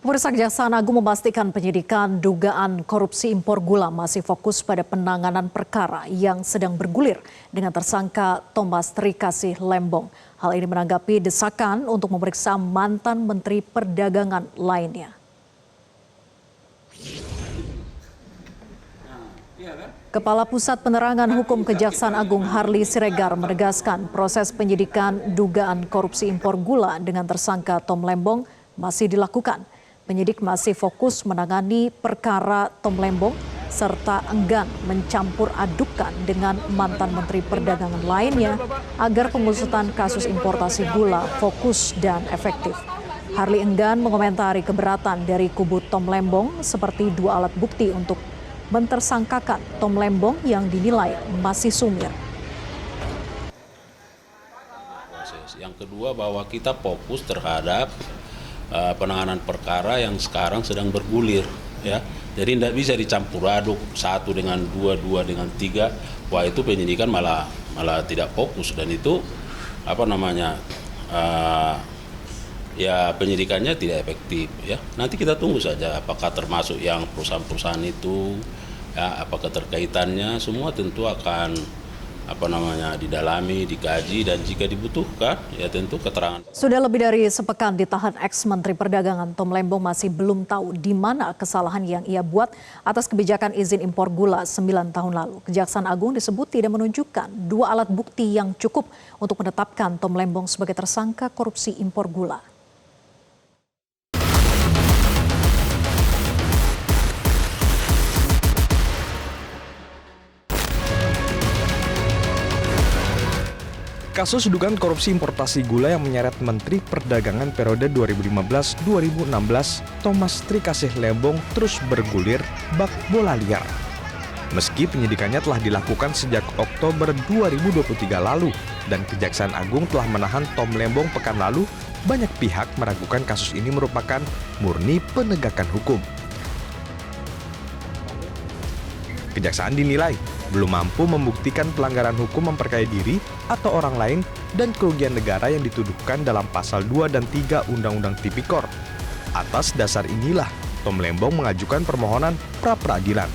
Pemirsa, Kejaksaan Agung memastikan penyidikan dugaan korupsi impor gula masih fokus pada penanganan perkara yang sedang bergulir dengan tersangka Thomas Trikasih Lembong. Hal ini menanggapi desakan untuk memeriksa mantan Menteri Perdagangan lainnya. Kepala Pusat Penerangan Hukum Kejaksaan Agung Harli Siregar menegaskan proses penyidikan dugaan korupsi impor gula dengan tersangka Tom Lembong masih dilakukan. Penyidik masih fokus menangani perkara Tom Lembong serta enggan mencampur adukan dengan mantan Menteri Perdagangan lainnya agar pengusutan kasus importasi gula fokus dan efektif. Harli enggan mengomentari keberatan dari kubu Tom Lembong seperti dua alat bukti untuk mentersangkakan Tom Lembong yang dinilai masih sumir. Yang kedua, bahwa kita fokus terhadap penanganan perkara yang sekarang sedang bergulir, ya. Jadi tidak bisa dicampur aduk satu dengan dua dengan tiga. Wah, itu penyidikan malah tidak fokus, dan itu ya penyidikannya tidak efektif, ya. Nanti kita tunggu saja apakah termasuk yang perusahaan-perusahaan itu, ya, apa keterkaitannya, semua tentu akan didalami, dikaji, dan jika dibutuhkan ya tentu keterangan. Sudah lebih dari sepekan ditahan ex-Menteri Perdagangan Tom Lembong masih belum tahu di mana kesalahan yang ia buat atas kebijakan izin impor gula 9 tahun lalu. Kejaksaan Agung disebut tidak menunjukkan dua alat bukti yang cukup untuk menetapkan Tom Lembong sebagai tersangka korupsi impor gula. Kasus dugaan korupsi importasi gula yang menyeret Menteri Perdagangan periode 2015-2016, Thomas Trikasih Lembong terus bergulir bak bola liar. Meski penyidikannya telah dilakukan sejak Oktober 2023 lalu dan Kejaksaan Agung telah menahan Tom Lembong pekan lalu, banyak pihak meragukan kasus ini merupakan murni penegakan hukum. Kejaksaan dinilai belum mampu membuktikan pelanggaran hukum memperkaya diri atau orang lain dan kerugian negara yang dituduhkan dalam pasal 2 dan 3 Undang-Undang Tipikor. Atas dasar inilah, Tom Lembong mengajukan permohonan pra-peradilan.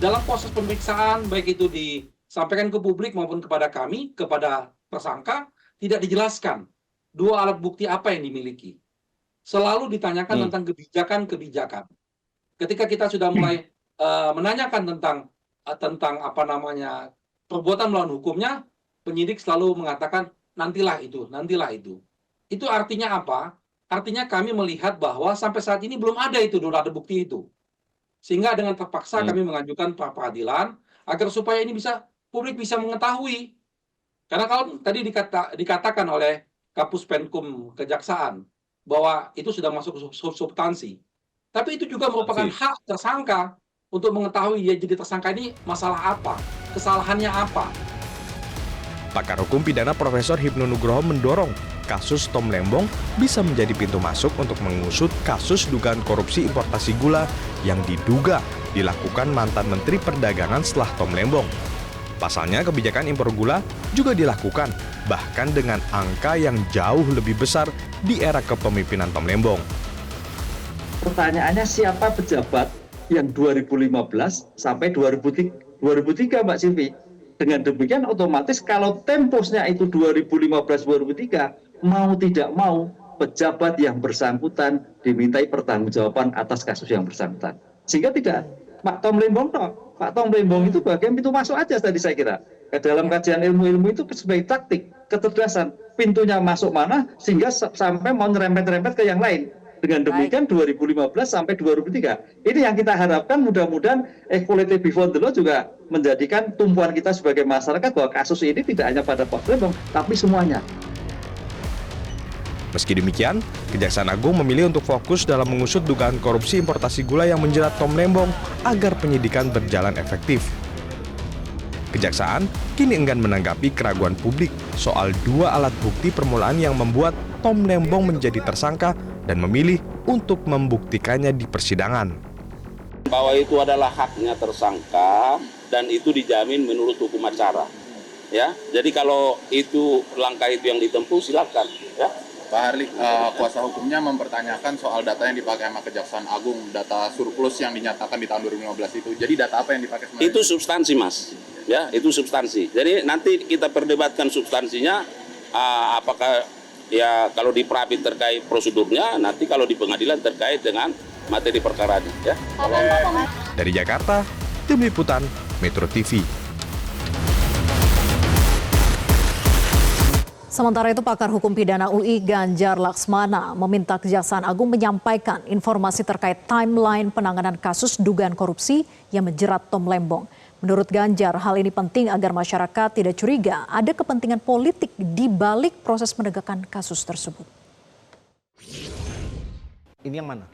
Dalam proses pemeriksaan, baik itu disampaikan ke publik maupun kepada kami, kepada tersangka, tidak dijelaskan dua alat bukti apa yang dimiliki. Selalu ditanyakan tentang kebijakan-kebijakan. Ketika kita sudah mulai menanyakan tentang perbuatan melawan hukumnya, penyidik selalu mengatakan nantilah itu. Itu artinya apa? Artinya kami melihat bahwa sampai saat ini belum ada itu dua alat bukti itu. Sehingga dengan terpaksa kami mengajukan pra-peradilan agar supaya ini publik bisa mengetahui. Karena kalau tadi dikatakan oleh Kapus Penkum Kejaksaan bahwa itu sudah masuk substansi. Tapi itu juga merupakan hak tersangka untuk mengetahui dia jadi tersangka ini masalah apa, kesalahannya apa. Pakar hukum pidana Profesor Hipnu Nugroho mendorong kasus Tom Lembong bisa menjadi pintu masuk untuk mengusut kasus dugaan korupsi importasi gula yang diduga dilakukan mantan Menteri Perdagangan setelah Tom Lembong. Pasalnya kebijakan impor gula juga dilakukan, bahkan dengan angka yang jauh lebih besar di era kepemimpinan Tom Lembong. Pertanyaannya, siapa pejabat yang 2015 sampai 2003 Mbak Silvi. Dengan demikian otomatis kalau temposnya itu 2015-2003, mau tidak mau pejabat yang bersangkutan dimintai pertanggungjawaban atas kasus yang bersangkutan. Sehingga tidak Pak Tom Lembong itu bagian pintu masuk aja tadi saya kira. Dalam kajian ilmu-ilmu itu sebagai taktik, kecerdasan, pintunya masuk mana sehingga sampai mau nyerempet-nyerempet ke yang lain. Dengan demikian 2015 sampai 2003. Ini yang kita harapkan, mudah-mudahan equality before the law juga menjadikan tumpuan kita sebagai masyarakat bahwa kasus ini tidak hanya pada Pak Lembong, tapi semuanya. Meski demikian, Kejaksaan Agung memilih untuk fokus dalam mengusut dugaan korupsi importasi gula yang menjerat Tom Lembong agar penyidikan berjalan efektif. Kejaksaan kini enggan menanggapi keraguan publik soal dua alat bukti permulaan yang membuat Tom Lembong menjadi tersangka dan memilih untuk membuktikannya di persidangan. Bahwa itu adalah haknya tersangka dan itu dijamin menurut hukum acara. Ya, jadi kalau itu langkah itu yang ditempuh silakan. Ya, Pak Harli, kuasa hukumnya mempertanyakan soal data yang dipakai sama Kejaksaan Agung, data surplus yang dinyatakan di tahun 2015 itu. Jadi data apa yang dipakai sebenarnya? Itu substansi, Mas. Ya, itu substansi. Jadi nanti kita perdebatkan substansinya, apakah ya kalau di Prapit terkait prosedurnya, nanti kalau di pengadilan terkait dengan materi perkaranya. Ya. Dari Jakarta, Tim Liputan Metro TV. Sementara itu, pakar hukum pidana UI Ganjar Laksmana meminta Kejaksaan Agung menyampaikan informasi terkait timeline penanganan kasus dugaan korupsi yang menjerat Tom Lembong. Menurut Ganjar, hal ini penting agar masyarakat tidak curiga ada kepentingan politik di balik proses penegakan kasus tersebut. Ini yang mana?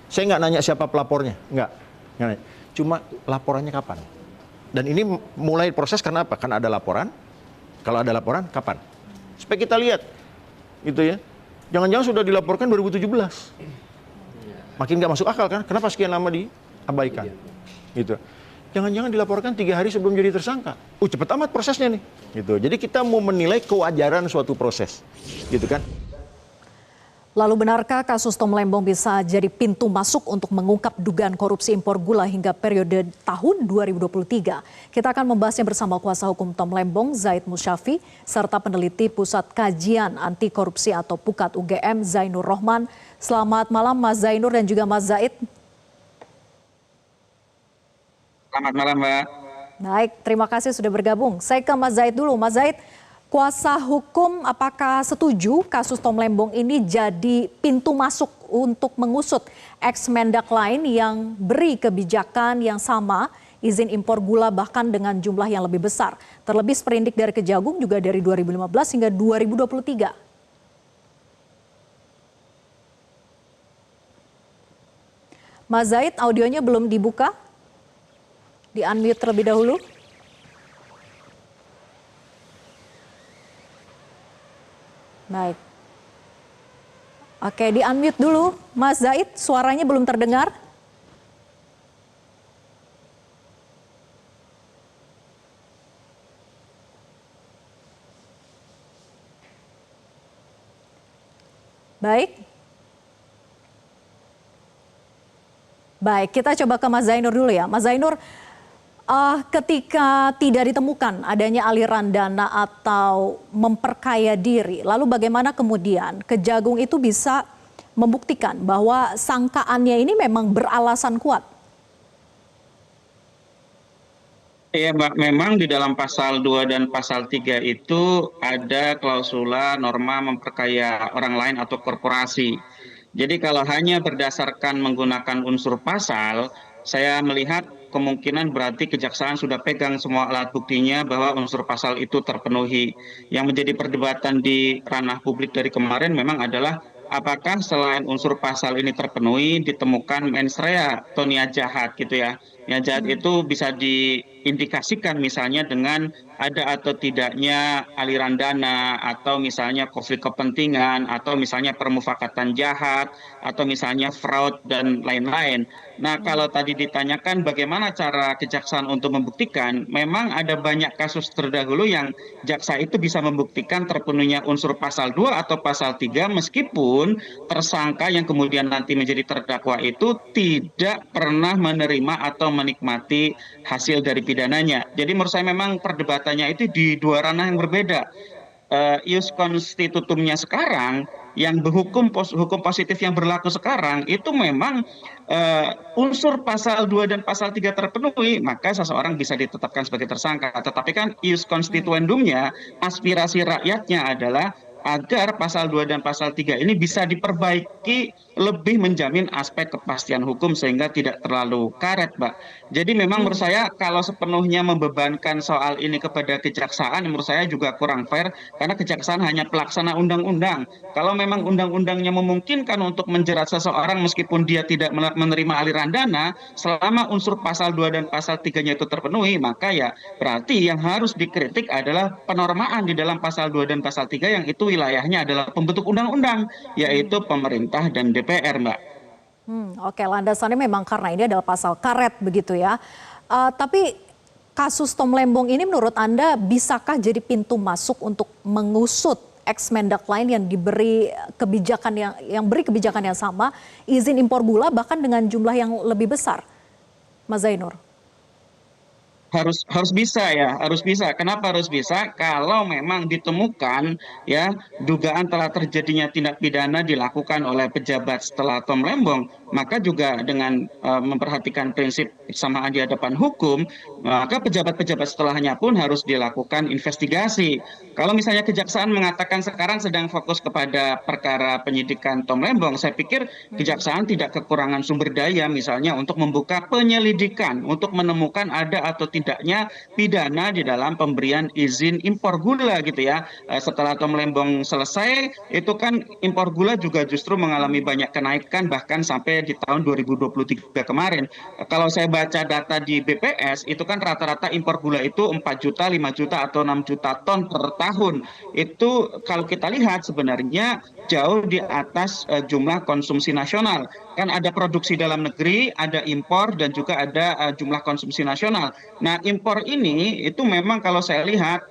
Saya nggak nanya siapa pelapornya, nggak nanya. Cuma laporannya kapan? Dan ini mulai proses karena apa? Karena ada laporan. Kalau ada laporan, kapan? Supaya kita lihat, gitu ya. Jangan-jangan sudah dilaporkan 2017. Makin nggak masuk akal kan? Kenapa sekian lama diabaikan? Gitu. Jangan-jangan dilaporkan 3 hari sebelum jadi tersangka. Cepet amat prosesnya nih. Gitu. Jadi kita mau menilai kewajaran suatu proses, gitu kan? Lalu benarkah kasus Tom Lembong bisa jadi pintu masuk untuk mengungkap dugaan korupsi impor gula hingga periode tahun 2023? Kita akan membahasnya bersama kuasa hukum Tom Lembong, Zaid Musyafi, serta peneliti Pusat Kajian Anti Korupsi atau PUKAT UGM, Zainur Rohman. Selamat malam Mas Zainur dan juga Mas Zaid. Selamat malam, Mbak. Baik, terima kasih sudah bergabung. Saya ke Mas Zaid dulu. Mas Zaid, kuasa hukum apakah setuju kasus Tom Lembong ini jadi pintu masuk untuk mengusut ex-Mendak lain yang beri kebijakan yang sama, izin impor gula bahkan dengan jumlah yang lebih besar. Terlebih sprindik dari Kejagung juga dari 2015 hingga 2023. Mas Zaid, audionya belum dibuka. Di-unmute terlebih dahulu. Baik. Oke, di-unmute dulu. Mas Zaid, suaranya belum terdengar. Baik. Baik, kita coba ke Mas Zainur dulu ya. Mas Zainur, ketika tidak ditemukan adanya aliran dana atau memperkaya diri, lalu bagaimana kemudian Kejagung itu bisa membuktikan bahwa sangkaannya ini memang beralasan kuat? Iya, Mbak, memang di dalam pasal 2 dan pasal 3 itu ada klausula norma memperkaya orang lain atau korporasi. Jadi kalau hanya berdasarkan menggunakan unsur pasal, saya melihat kemungkinan berarti kejaksaan sudah pegang semua alat buktinya bahwa unsur pasal itu terpenuhi. Yang menjadi perdebatan di ranah publik dari kemarin memang adalah apakah selain unsur pasal ini terpenuhi ditemukan mens rea atau niat jahat gitu ya. Niat jahat itu bisa diindikasikan misalnya dengan ada atau tidaknya aliran dana atau misalnya konflik kepentingan atau misalnya permufakatan jahat atau misalnya fraud dan lain-lain. Nah, kalau tadi ditanyakan bagaimana cara kejaksaan untuk membuktikan, memang ada banyak kasus terdahulu yang jaksa itu bisa membuktikan terpenuhinya unsur pasal 2 atau pasal 3 meskipun tersangka yang kemudian nanti menjadi terdakwa itu tidak pernah menerima atau menikmati hasil dari pidananya. Jadi menurut saya memang perdebatannya itu di dua ranah yang berbeda. Ius constitutumnya sekarang yang hukum positif yang berlaku sekarang itu memang unsur pasal 2 dan pasal 3 terpenuhi, maka seseorang bisa ditetapkan sebagai tersangka. Tetapi kan ius constituendumnya, aspirasi rakyatnya adalah agar pasal 2 dan pasal 3 ini bisa diperbaiki lebih menjamin aspek kepastian hukum sehingga tidak terlalu karet, Mbak. Jadi memang menurut saya kalau sepenuhnya membebankan soal ini kepada kejaksaan, menurut saya juga kurang fair karena kejaksaan hanya pelaksana undang-undang. Kalau memang undang-undangnya memungkinkan untuk menjerat seseorang meskipun dia tidak menerima aliran dana, selama unsur pasal 2 dan pasal 3-nya itu terpenuhi, maka ya berarti yang harus dikritik adalah penormaan di dalam pasal 2 dan pasal 3 yang itu wilayahnya adalah pembentuk undang-undang, yaitu pemerintah dan DPR, Mbak. Oke, landasannya memang karena ini adalah pasal karet begitu ya. Tapi kasus Tom Lembong ini menurut Anda bisakah jadi pintu masuk untuk mengusut ex-Mendak lain yang diberi kebijakan beri kebijakan yang sama, izin impor gula bahkan dengan jumlah yang lebih besar, Mas Zainur? Harus bisa ya, harus bisa. Kenapa harus bisa? Kalau memang ditemukan ya dugaan telah terjadinya tindak pidana dilakukan oleh pejabat setelah Tom Lembong, maka juga dengan memperhatikan prinsip kesamaan di hadapan hukum, maka pejabat-pejabat setelahnya pun harus dilakukan investigasi. Kalau misalnya kejaksaan mengatakan sekarang sedang fokus kepada perkara penyidikan Tom Lembong, saya pikir kejaksaan tidak kekurangan sumber daya misalnya untuk membuka penyelidikan, untuk menemukan ada atau tidaknya pidana di dalam pemberian izin impor gula gitu ya. Setelah Tom Lembong selesai, itu kan impor gula juga justru mengalami banyak kenaikan bahkan sampai di tahun 2023 kemarin. Kalau saya baca data di BPS, itu kan rata-rata impor gula itu 4 juta, 5 juta atau 6 juta ton per tahun. Itu kalau kita lihat sebenarnya jauh di atas jumlah konsumsi nasional. Kan ada produksi dalam negeri, ada impor, dan juga ada jumlah konsumsi nasional. Nah, impor ini itu memang kalau saya lihat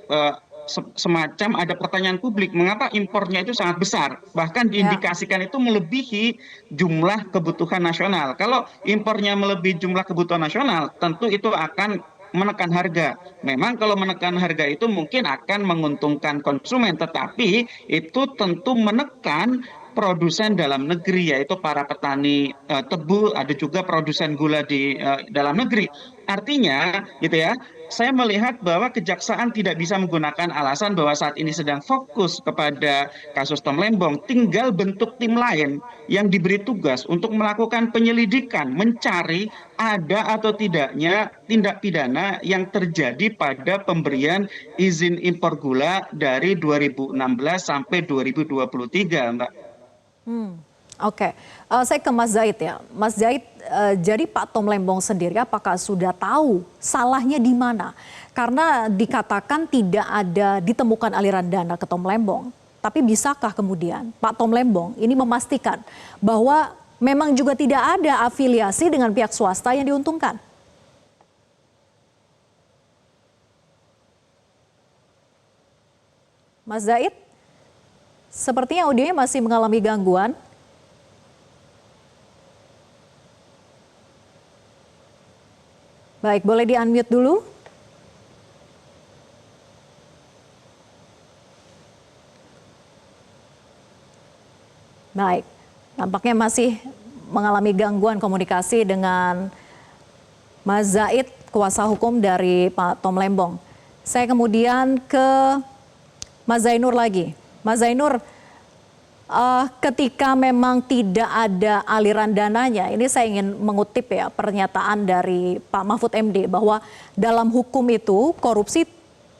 semacam ada pertanyaan publik, mengapa impornya itu sangat besar? Bahkan diindikasikan itu melebihi jumlah kebutuhan nasional. Kalau impornya melebihi jumlah kebutuhan nasional, tentu itu akan menekan harga. Memang kalau menekan harga itu mungkin akan menguntungkan konsumen, tetapi itu tentu menekan produsen dalam negeri, yaitu para petani tebu, ada juga produsen gula di dalam negeri. Artinya, gitu ya, saya melihat bahwa kejaksaan tidak bisa menggunakan alasan bahwa saat ini sedang fokus kepada kasus Tom Lembong, tinggal bentuk tim lain yang diberi tugas untuk melakukan penyelidikan, mencari ada atau tidaknya tindak pidana yang terjadi pada pemberian izin impor gula dari 2016 sampai 2023, Mbak. Oke. Saya ke Mas Zaid ya. Mas Zaid, jadi Pak Tom Lembong sendiri apakah sudah tahu salahnya di mana? Karena dikatakan tidak ada ditemukan aliran dana ke Tom Lembong. Tapi bisakah kemudian Pak Tom Lembong ini memastikan bahwa memang juga tidak ada afiliasi dengan pihak swasta yang diuntungkan? Mas Zaid, sepertinya audionya masih mengalami gangguan. Baik, boleh di-unmute dulu. Baik, nampaknya masih mengalami gangguan komunikasi dengan Mas Zaid, kuasa hukum dari Pak Tom Lembong. Saya kemudian ke Mas Zainur lagi. Mas Zainur, ketika memang tidak ada aliran dananya, ini saya ingin mengutip ya pernyataan dari Pak Mahfud MD bahwa dalam hukum itu korupsi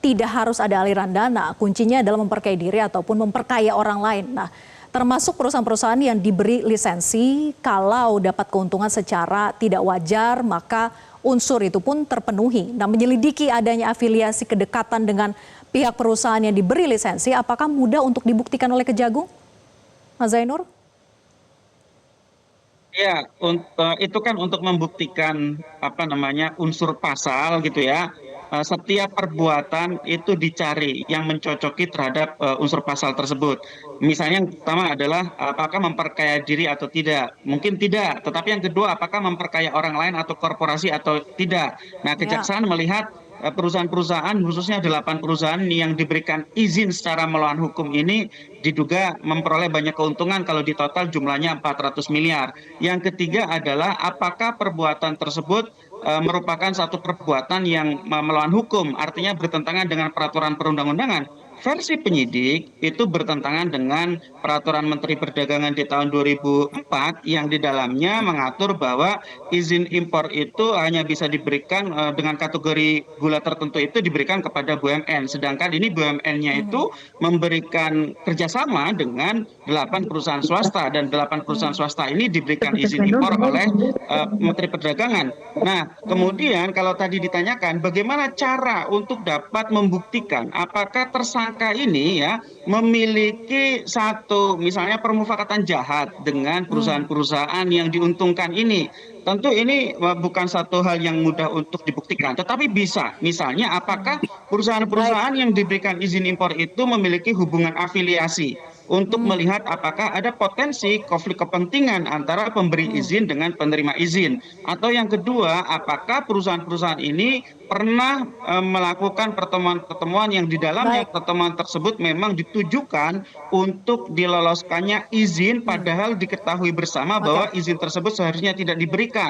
tidak harus ada aliran dana, kuncinya adalah memperkaya diri ataupun memperkaya orang lain. Nah, termasuk perusahaan-perusahaan yang diberi lisensi kalau dapat keuntungan secara tidak wajar, maka unsur itu pun terpenuhi. Nah, menyelidiki adanya afiliasi kedekatan dengan pihak perusahaan yang diberi lisensi, apakah mudah untuk dibuktikan oleh Kejagung? Mas Zainur? Ya, itu kan untuk membuktikan unsur pasal gitu ya. Setiap perbuatan itu dicari yang mencocoki terhadap unsur pasal tersebut. Misalnya yang pertama adalah apakah memperkaya diri atau tidak. Mungkin tidak, tetapi yang kedua apakah memperkaya orang lain atau korporasi atau tidak. Nah, kejaksaan melihat perusahaan-perusahaan, khususnya 8 perusahaan yang diberikan izin secara melawan hukum ini diduga memperoleh banyak keuntungan kalau di total jumlahnya 400 miliar. Yang ketiga adalah apakah perbuatan tersebut merupakan satu perbuatan yang melawan hukum, artinya bertentangan dengan peraturan perundang-undangan. Versi penyidik itu bertentangan dengan peraturan Menteri Perdagangan di tahun 2004 yang di dalamnya mengatur bahwa izin impor itu hanya bisa diberikan dengan kategori gula tertentu itu diberikan kepada BUMN. Sedangkan ini BUMN-nya itu memberikan kerjasama dengan 8 perusahaan swasta dan 8 perusahaan swasta ini diberikan izin impor oleh Menteri Perdagangan. Nah, kemudian kalau tadi ditanyakan bagaimana cara untuk dapat membuktikan apakah tersangka tersangka ini ya memiliki satu misalnya permufakatan jahat dengan perusahaan-perusahaan yang diuntungkan ini. Tentu ini bukan satu hal yang mudah untuk dibuktikan, tetapi bisa. Misalnya apakah perusahaan-perusahaan yang diberikan izin impor itu memiliki hubungan afiliasi untuk melihat apakah ada potensi konflik kepentingan antara pemberi izin dengan penerima izin. Atau yang kedua, apakah perusahaan-perusahaan ini pernah melakukan pertemuan-pertemuan yang di dalamnya pertemuan tersebut memang ditujukan untuk diloloskannya izin padahal diketahui bersama bahwa izin tersebut seharusnya tidak diberikan.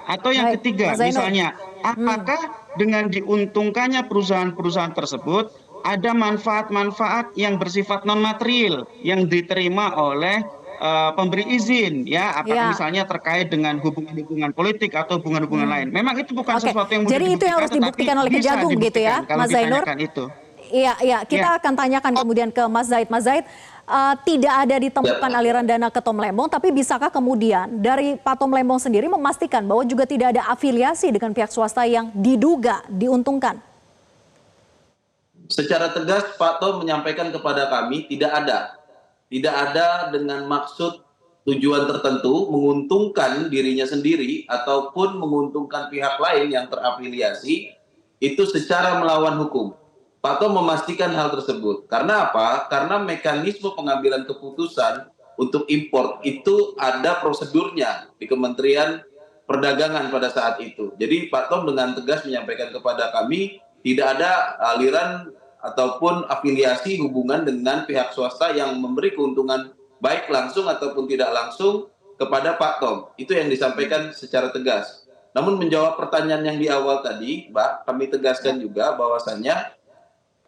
Atau yang ketiga, misalnya apakah dengan diuntungkannya perusahaan-perusahaan tersebut ada manfaat-manfaat yang bersifat non material yang diterima oleh pemberi izin, ya, apakah misalnya terkait dengan hubungan-hubungan politik atau hubungan-hubungan lain. Memang itu bukan sesuatu yang mudah Jadi itu yang harus dibuktikan oleh Kejagung gitu ya, Mas Zainur? Iya, kita akan tanyakan kemudian ke Mas Zaid. Mas Zaid, tidak ada ditemukan aliran dana ke Tom Lembong, tapi bisakah kemudian dari Pak Tom Lembong sendiri memastikan bahwa juga tidak ada afiliasi dengan pihak swasta yang diduga diuntungkan? Secara tegas Pak Tom menyampaikan kepada kami tidak ada dengan maksud tujuan tertentu menguntungkan dirinya sendiri ataupun menguntungkan pihak lain yang terafiliasi itu secara melawan hukum. Pak Tom memastikan hal tersebut. Karena apa? Karena mekanisme pengambilan keputusan untuk impor itu ada prosedurnya di Kementerian Perdagangan pada saat itu. Jadi Pak Tom dengan tegas menyampaikan kepada kami tidak ada aliran ataupun afiliasi hubungan dengan pihak swasta yang memberi keuntungan baik langsung ataupun tidak langsung kepada Pak Tom. Itu yang disampaikan secara tegas. Namun menjawab pertanyaan yang di awal tadi, Mbak, kami tegaskan juga bahwasannya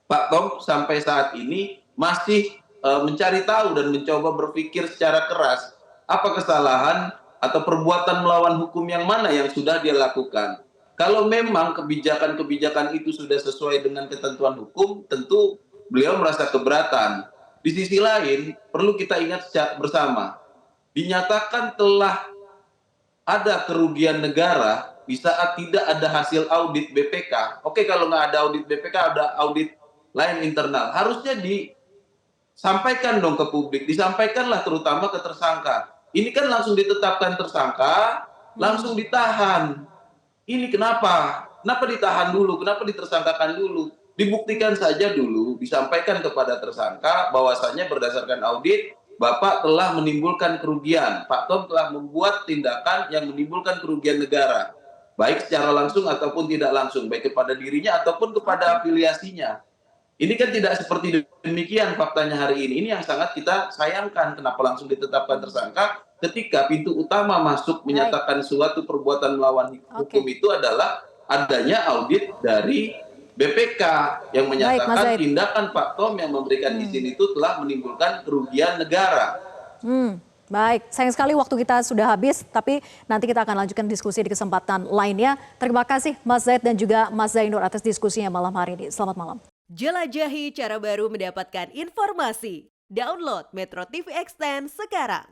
Pak Tom sampai saat ini masih mencari tahu dan mencoba berpikir secara keras apa kesalahan atau perbuatan melawan hukum yang mana yang sudah dia lakukan. Kalau memang kebijakan-kebijakan itu sudah sesuai dengan ketentuan hukum, tentu beliau merasa keberatan. Di sisi lain, perlu kita ingat bersama, dinyatakan telah ada kerugian negara di saat tidak ada hasil audit BPK. Oke, kalau nggak ada audit BPK, ada audit lain internal. Harusnya disampaikan dong ke publik, disampaikanlah terutama ke tersangka. Ini kan langsung ditetapkan tersangka, langsung ditahan. Ini kenapa? Kenapa ditahan dulu? Kenapa ditersangkakan dulu? Dibuktikan saja dulu, disampaikan kepada tersangka bahwasannya berdasarkan audit, Bapak telah menimbulkan kerugian. Pak Tom telah membuat tindakan yang menimbulkan kerugian negara. Baik secara langsung ataupun tidak langsung, baik kepada dirinya ataupun kepada afiliasinya. Ini kan tidak seperti demikian faktanya hari ini. Ini yang sangat kita sayangkan. Kenapa langsung ditetapkan tersangka ketika pintu utama masuk menyatakan suatu perbuatan melawan hukum itu adalah adanya audit dari BPK yang menyatakan tindakan Pak Tom yang memberikan izin itu telah menimbulkan kerugian negara. Baik, sayang sekali waktu kita sudah habis, tapi nanti kita akan lanjutkan diskusi di kesempatan lainnya. Terima kasih Mas Zaid dan juga Mas Zainur atas diskusinya malam hari ini. Selamat malam. Jelajahi cara baru mendapatkan informasi. Download Metro TV Extend sekarang.